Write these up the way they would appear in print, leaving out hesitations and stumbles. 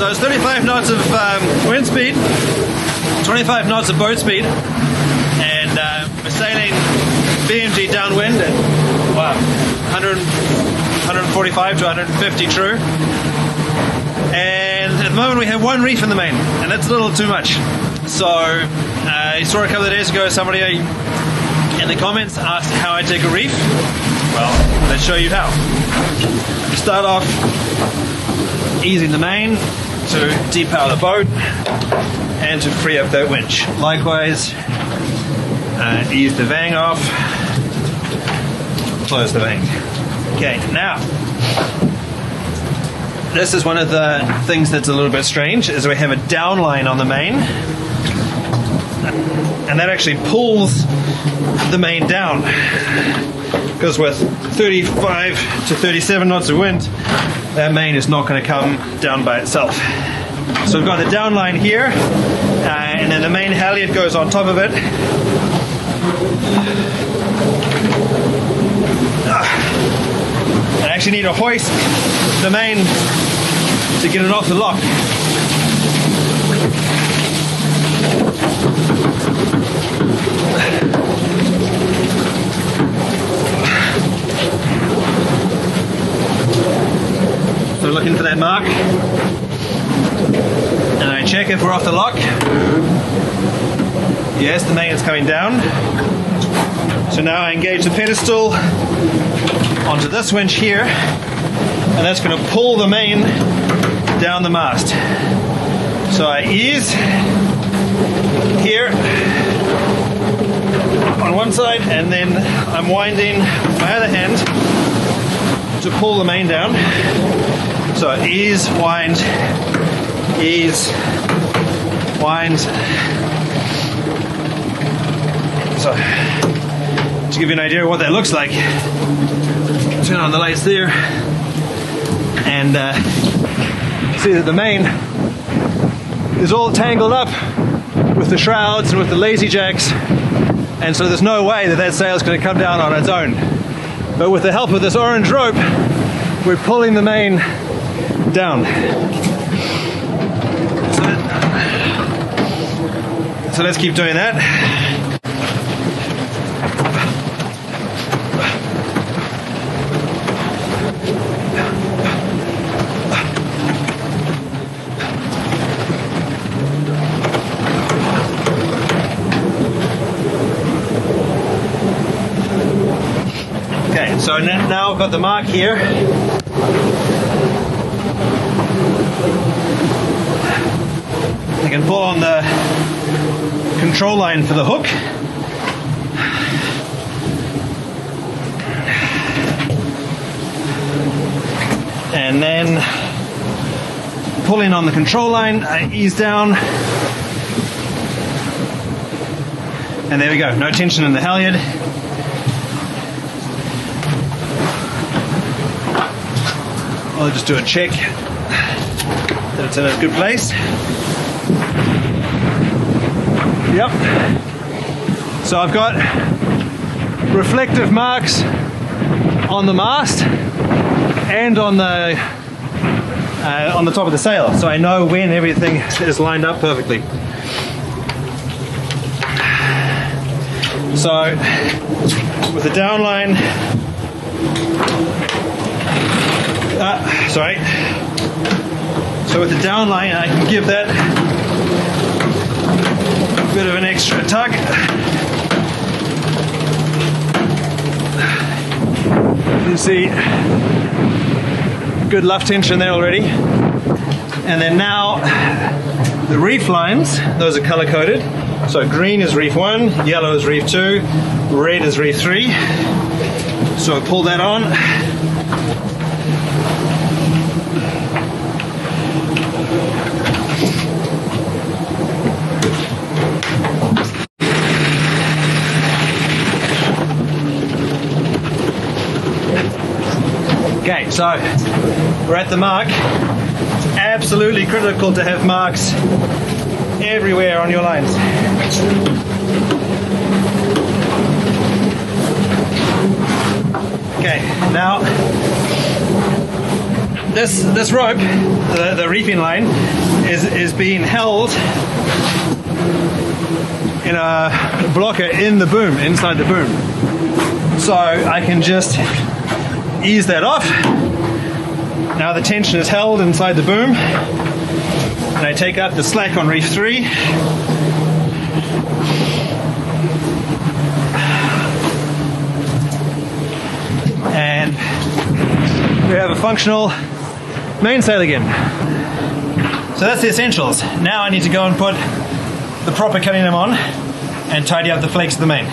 So it's 35 knots of wind speed, 25 knots of boat speed, and we're sailing BMG downwind at 145 to 150 true. And at the moment we have one reef in the main, and that's a little too much. So you saw a couple of days ago somebody in the comments asked how I take a reef. Well, let's show you how. You start off easing the main to depower the boat and to free up that winch. Likewise, ease the vang off, close the vang. Okay, now this is one of the things that's a little bit strange, is we have a down line on the main, and that actually pulls the main down, because with 35 to 37 knots of wind, that main is not going to come down by itself. So we've got the down line here, and then the main halyard goes on top of it. I actually need to hoist the main to get it off the lock. So looking for that mark, and I check if we're off the lock. Yes, the main is coming down. So now I engage the pedestal onto this winch here, and that's going to pull the main down the mast. So I ease here on one side, and then I'm winding with my other hand to pull the main down. So ease, wind, so to give you an idea of what that looks like, turn on the lights there and see that the main is all tangled up with the shrouds and with the lazy jacks, and so there's no way that that sail is going to come down on its own. But with the help of this orange rope, we're pulling the main down. So let's keep doing that. Okay, so now I've got the mark here. I can pull on the control line for the hook. And then pulling on the control line, I ease down. And there we go, no tension in the halyard. I'll just do a check that it's in a good place. Yep. So I've got reflective marks on the mast and on the top of the sail, so I know when everything is lined up perfectly. So with the down line, so with the down line, I can give that a bit of an extra tug. You can see good luff tension there already. And then now the reef lines, those are color coded. So green is reef 1, yellow is reef 2, red is reef 3. So I pull that on. Okay, so we're at the mark. It's absolutely critical to have marks everywhere on your lines. Okay, now this rope, the reefing line, is being held in a blocker in the boom, inside the boom. So I can just ease that off. Now the tension is held inside the boom, and I take up the slack on reef 3. And we have a functional mainsail again. So that's the essentials. Now I need to go and put the proper cunningham on and tidy up the flakes of the main.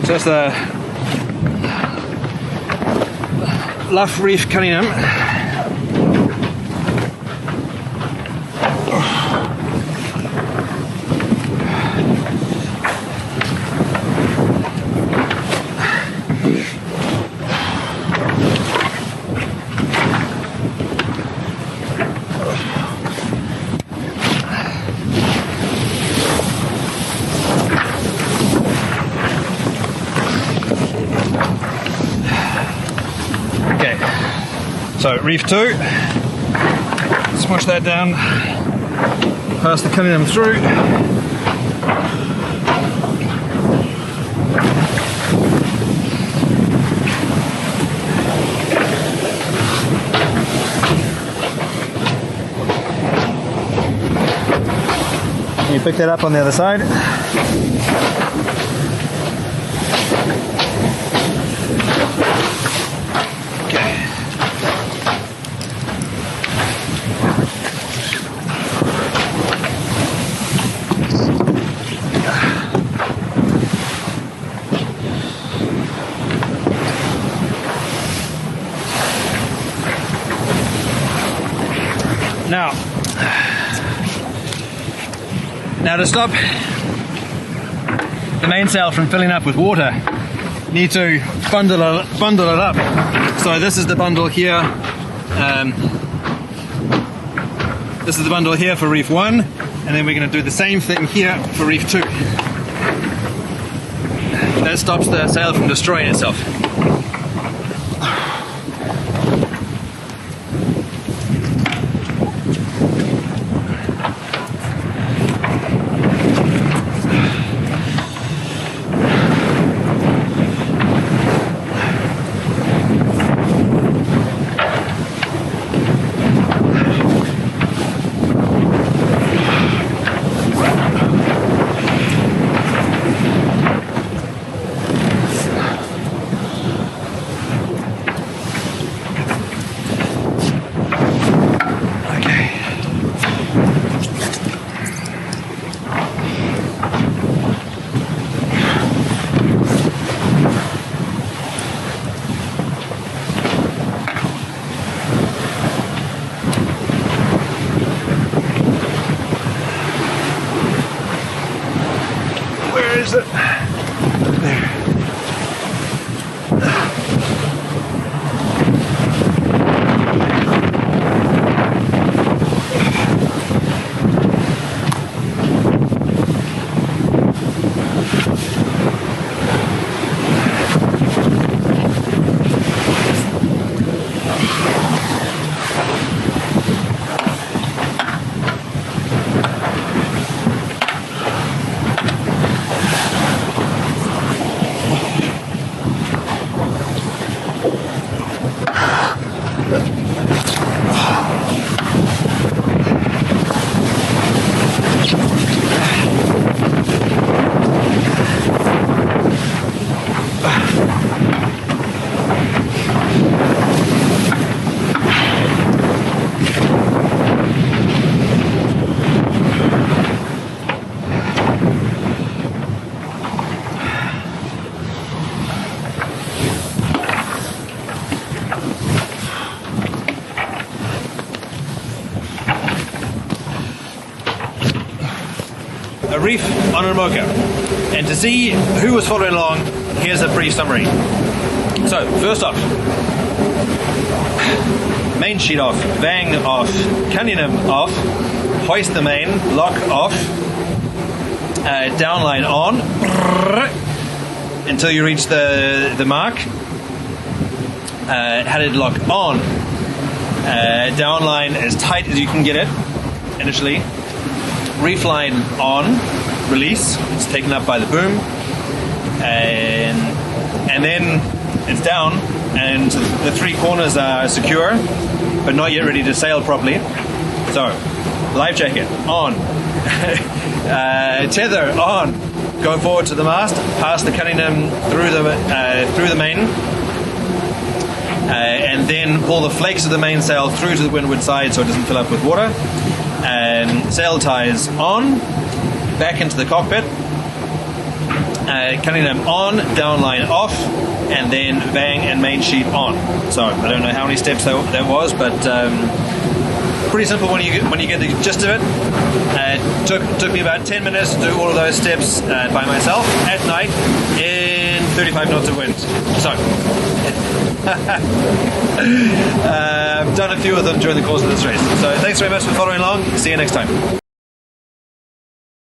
Just a luff reef cunningham. So reef 2, smush that down, pass the cunningham through. You pick that up on the other side. Now to stop the mainsail from filling up with water, you need to bundle it up. So this is the bundle here. This is the bundle here for reef 1, and then we're going to do the same thing here for reef 2. That stops the sail from destroying itself. Is it? There. a reef on a Mocha. And to see who was following along, here's a brief summary. So, first off, main sheet off, vang off, Cunningham off, hoist the main, lock off, downline on, until you reach the mark, headed lock on, downline as tight as you can get it initially, reef line on, release, it's taken up by the boom, and then it's down and the three corners are secure but not yet ready to sail properly. So, life jacket on, tether on, go forward to the mast, past the Cunningham through the main, and then pull the flakes of the mainsail through to the windward side so it doesn't fill up with water. Sail ties on, back into the cockpit, Cunningham on, downline off, and then vang and main sheet on. So I don't know how many steps that was, but pretty simple when you get the gist of it. Took me about 10 minutes to do all of those steps by myself at night in 35 knots of wind. So I've done a few of them during the course of this race. So thanks very much for following along. See you next time.